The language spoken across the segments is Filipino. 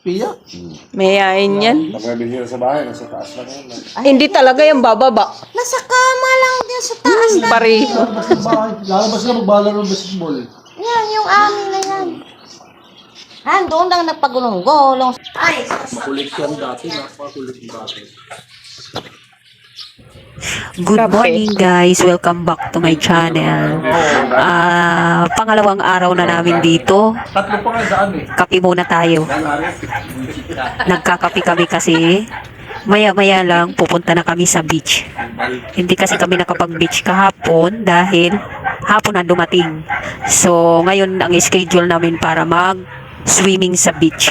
Pia? Mayayain yan. Pagkabihira sa bahay, nasa taas lang yan. Hindi talaga yung bababa. Nasa kama lang din sa taas na. Pareho. Lalabas ng bahay. Lalabas na magbalaro ng basketball. Yan, yung amin na yan. Doon lang nagpagulong-gulong. Ay, Makulit yan dati. Makulit yung dati. Good morning guys, welcome back to my channel. Pangalawang araw na namin dito. Tatlo pa nga daan eh. Kape muna tayo. Nagkakape kami kasi maya-maya lang pupunta na kami sa beach. Hindi kasi kami nakapag-beach kahapon dahil hapon na dumating. So ngayon ang schedule namin para mag-swimming sa beach.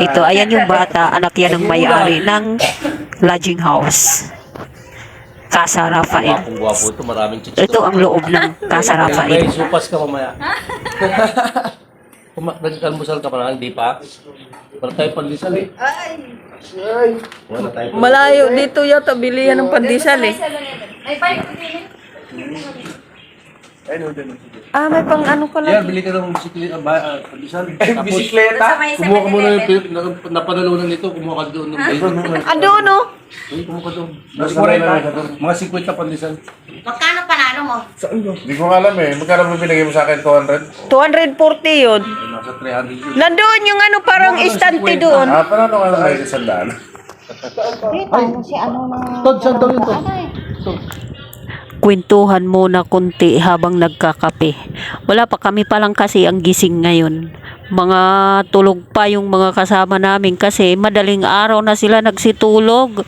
Ito, ayan yung bata, anak yan ng may-ari ng lodging house. Casa Rafael. Kung gwapo ito, maraming chicks. Ito ang loob ng Casa Rafael. May supas ka mamaya. Nagkalmusal ka pa na, hindi pa? Para tayo pandesal eh. Wala tayo pandesal. Malayo dito yata bilihan ng pandesal eh. May pang ano ka Yan, lang. bili ka ng bisikleta, pandesal. Bisikleta? Kumuha ka muna yung napanalunan nito, kumuha ka doon. Ano no? Kumuha ka doon. Mga 50 pandesal. magkano panalo mo? Hindi ko nga alam eh. Magkano mo binigay mo sa akin? 200? 240 yun. Nasa 300 yun. Nandoon yung ano parang istante doon. Paano nga lang kayo sa sandaan? Paano si ano na... Tod, saan daw yun to? Kwentuhan muna kunti habang nagkakape. Wala pa, kami pa lang kasi ang gising ngayon. Mga tulog pa yung mga kasama namin kasi madaling araw na sila nagsitulog.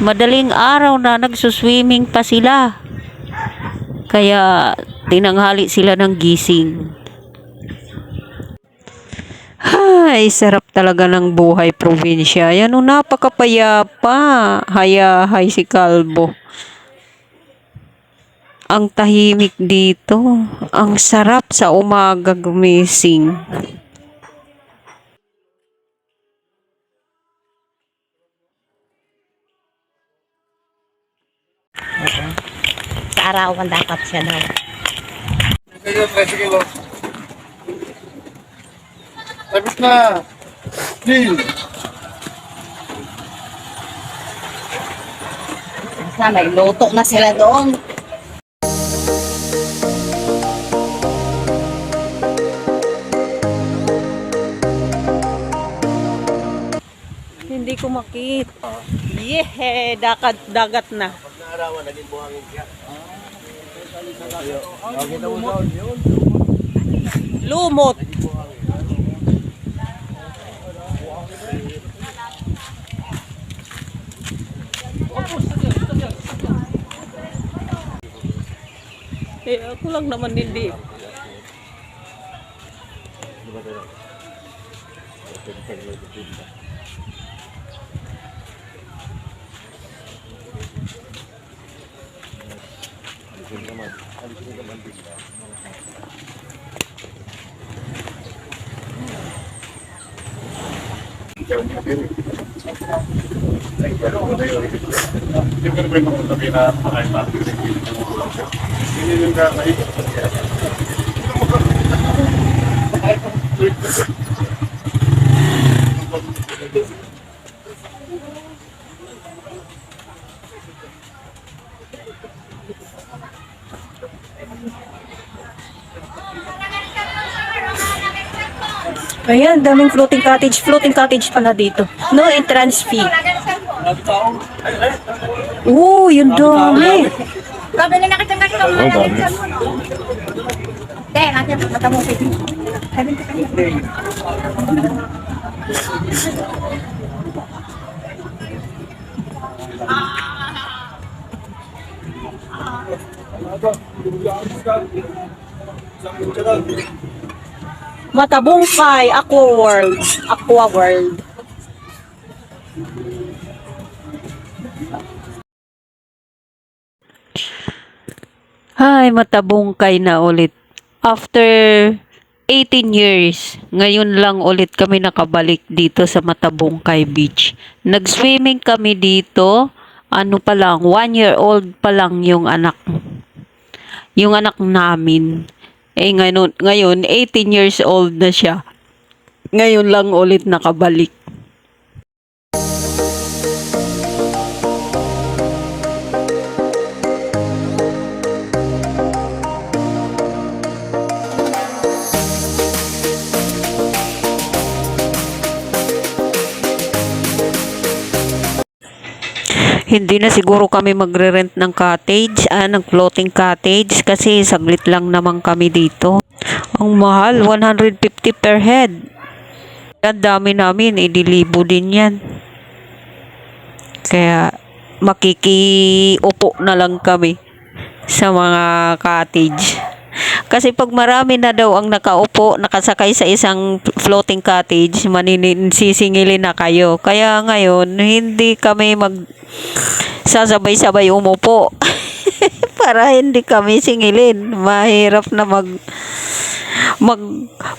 Madaling araw na nagsuswimming pa sila. Kaya tinanghali sila ng gising. Ay, sarap talaga ng buhay probinsya. Yan o, napakapayapa. Hayahay si Kalbo. Ang tahimik dito. Ang sarap sa umaga gumising. Sa arawan dapat siya daw. Kayo, 13 kilo. Tapos na. Deal. Sa may luto na sila doon. Hindi ko makita. Yeah, dagat na. Lumot. Ako lang naman hindi. Ayan, daming floating cottage. Floating cottage pala dito. No entrance fee. Yun dami. Kabili na kitang ganito. Oo, dami. Nandiyan mata mo. Matabungkay, Aqua World. Aqua World. Ay, matabungkay na ulit. After 18 years, ngayon lang ulit kami nakabalik dito sa Matabungkay Beach. Nag-swimming kami dito, ano pa lang, 1-year-old pa lang yung anak namin. Ngayon 18 years old na siya. Ngayon lang ulit nakabalik. Hindi na siguro kami magre-rent ng cottage, ng floating cottage kasi saglit lang naman kami dito. Ang mahal, 150 per head. Ang dami namin, idilibo din yan. Kaya makikiupo na lang kami sa mga cottage. Kasi pag marami na daw ang nakaupo, nakasakay sa isang floating cottage, sisingilin na kayo. Kaya ngayon, hindi kami sasabay-sabay umupo. Para hindi kami singilin. Mahirap na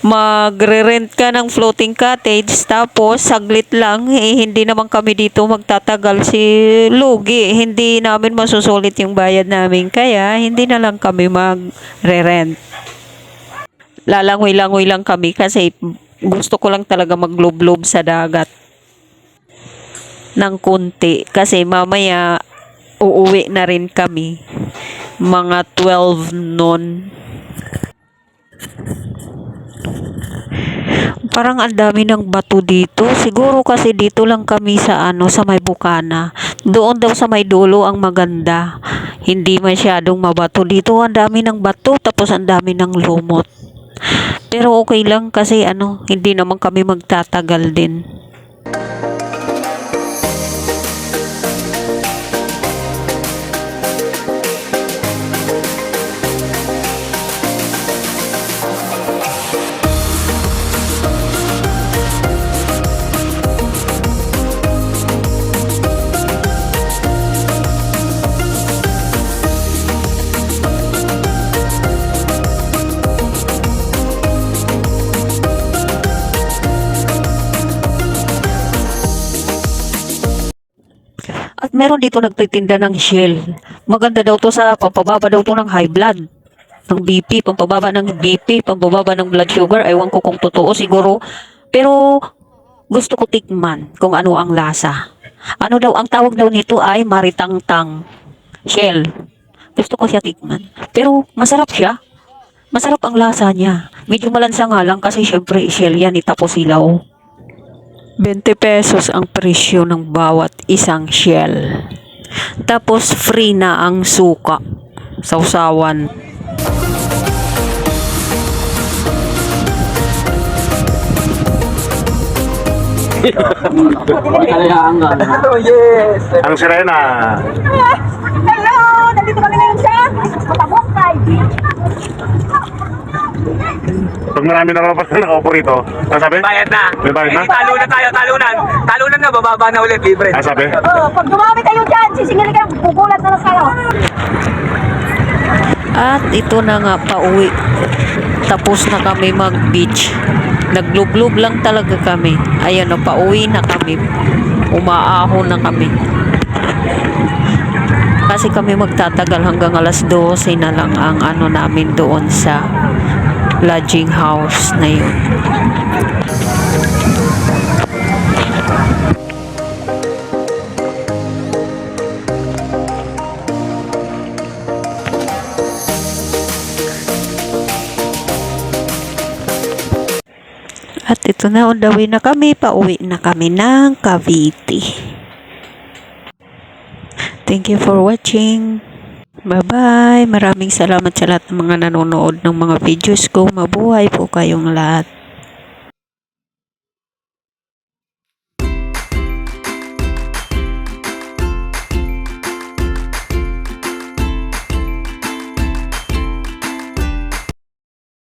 magre-rent ka ng floating cottage tapos saglit lang hindi naman kami dito magtatagal si lugi, hindi namin masusulit yung bayad namin, kaya hindi na lang kami magre-rent. Lalangoy-langoy lang kami kasi gusto ko lang talaga maglublob sa dagat ng kunti kasi mamaya uuwi na rin kami mga 12 noon. Parang ang dami ng bato dito. Siguro kasi dito lang kami sa sa may Bukana. Doon daw sa may dulo ang maganda. Hindi masyadong mabato. Dito ang dami ng bato tapos ang dami ng lumot. Pero okay lang kasi hindi naman kami magtatagal din. At meron dito nagtitinda ng Shell. Maganda daw to sa pampababa daw to ng high blood. Ng BP, pampababa ng BP, pampababa ng blood sugar. Ewan ko kung totoo siguro. Pero gusto ko tikman kung ano ang lasa. Ano daw, ang tawag daw nito ay maritangtang Shell. Gusto ko siya tikman. Pero masarap siya. Masarap ang lasa niya. Medyo malansa nga lang kasi syempre Shell yan, tapos ilaw. 20 pesos ang presyo ng bawat isang Shell. Tapos free na ang suka. Sausawan. Ang sirena. Hello! Nandito kami ngayon sa Matabukay. Pag marami nakapas na nakaupo rito, sabi? Bayad na. May bayad na? Talo na tayo, talunan. Talunan na, bababa na ulit, libre. Sabi? Pag dumami kayo dyan, sisingilin kayo, bubulat na lang kayo. At ito na nga, pauwi. Tapos na kami mag-beach. Naglublob lang talaga kami. Ayan o, pauwi na kami. Umaahon na kami. Kasi kami magtatagal hanggang alas 12 na lang ang namin doon sa lodging house na yun. At ito na, on the way na kami, pauwi na kami ng Cavite. Thank you for watching. Bye-bye. Maraming salamat sa lahat ng mga nanonood ng mga videos ko. Mabuhay po kayong lahat.